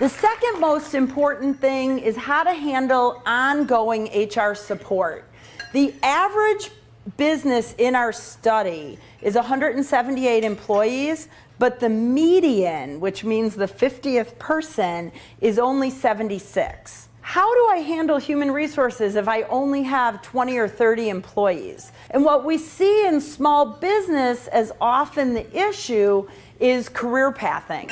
The second most important thing is how to handle ongoing HR support. The average business in our study is 178 employees, but the median, which means the 50th person, is only 76. How do I handle human resources if I only have 20 or 30 employees? And what we see in small business as often the issue is career pathing.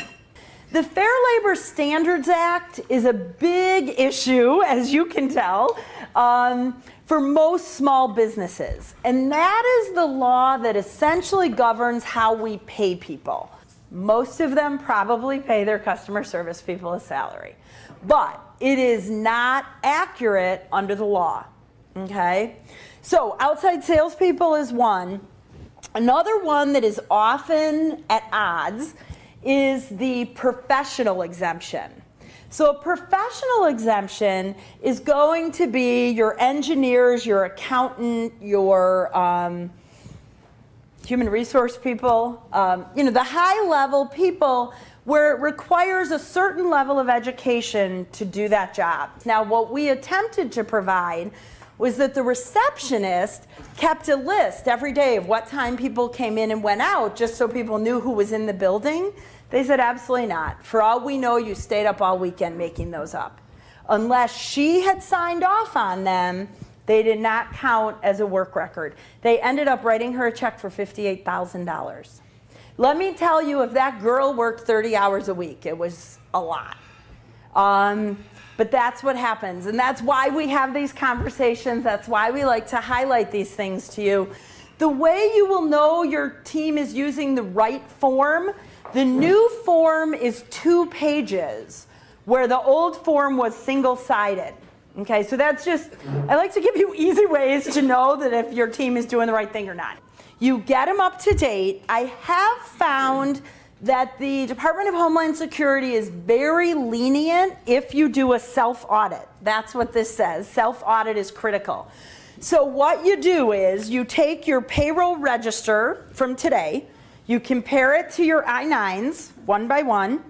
The Fair Labor Standards Act is a big issue, as you can tell, for most small businesses. And that is the law that essentially governs how we pay people. Most of them probably pay their customer service people a salary. But it is not accurate under the law, okay? So outside salespeople is one. Another one that is often at odds is the professional exemption. So a professional exemption is going to be your engineers, your accountant, your human resource people, the high-level people where it requires a certain level of education to do that job. Now, what we attempted to provide was that the receptionist kept a list every day of what time people came in and went out, just so people knew who was in the building. They said, absolutely not. For all we know, you stayed up all weekend making those up. Unless she had signed off on them, they did not count as a work record. They ended up writing her a check for $58,000. Let me tell you, if that girl worked 30 hours a week, it was a lot. But that's what happens, and that's why we have these conversations. That's why we like to highlight these things to you. The way you will know your team is using the right form, the new form is 2 pages, where the old form was single-sided. Okay, so that's just, I like to give you easy ways to know that if your team is doing the right thing or not. You get them up to date. I have found that the Department of Homeland Security is very lenient if you do a self-audit. That's what this says. Self-audit is critical. So what you do is you take your payroll register from today, you compare it to your I-9s one by one.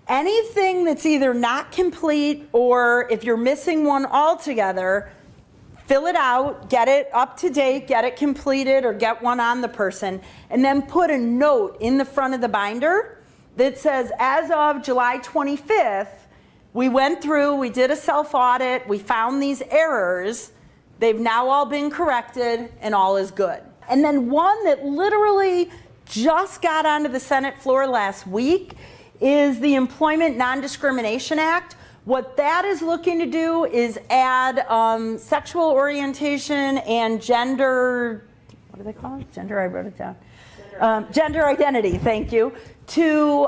Anything that's either not complete or if you're missing one altogether, fill it out, get it up to date, get it completed, or get one on the person, and then put a note in the front of the binder that says, as of July 25th, we went through, we did a self-audit, we found these errors, they've now all been corrected, and all is good. And then one that literally just got onto the Senate floor last week is the Employment Non-Discrimination Act. What that is looking to do is add sexual orientation and gender, what do they call it? Gender, I wrote it down. Gender identity, thank you, to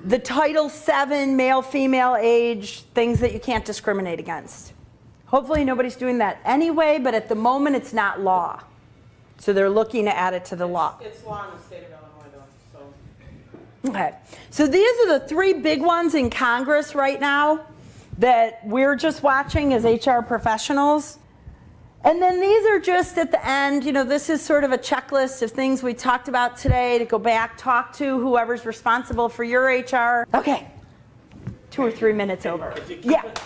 the Title VII, male, female, age, things that you can't discriminate against. Hopefully nobody's doing that anyway, but at the moment it's not law. So they're looking to add it to the law. It's law in the state of Illinois, though, so. Okay, so these are the 3 big ones in Congress right now that we're just watching as HR professionals. And then these are just at the end, this is sort of a checklist of things we talked about today to go back, talk to whoever's responsible for your HR. Okay, 2 or 3 minutes over. If you keep Yeah. It,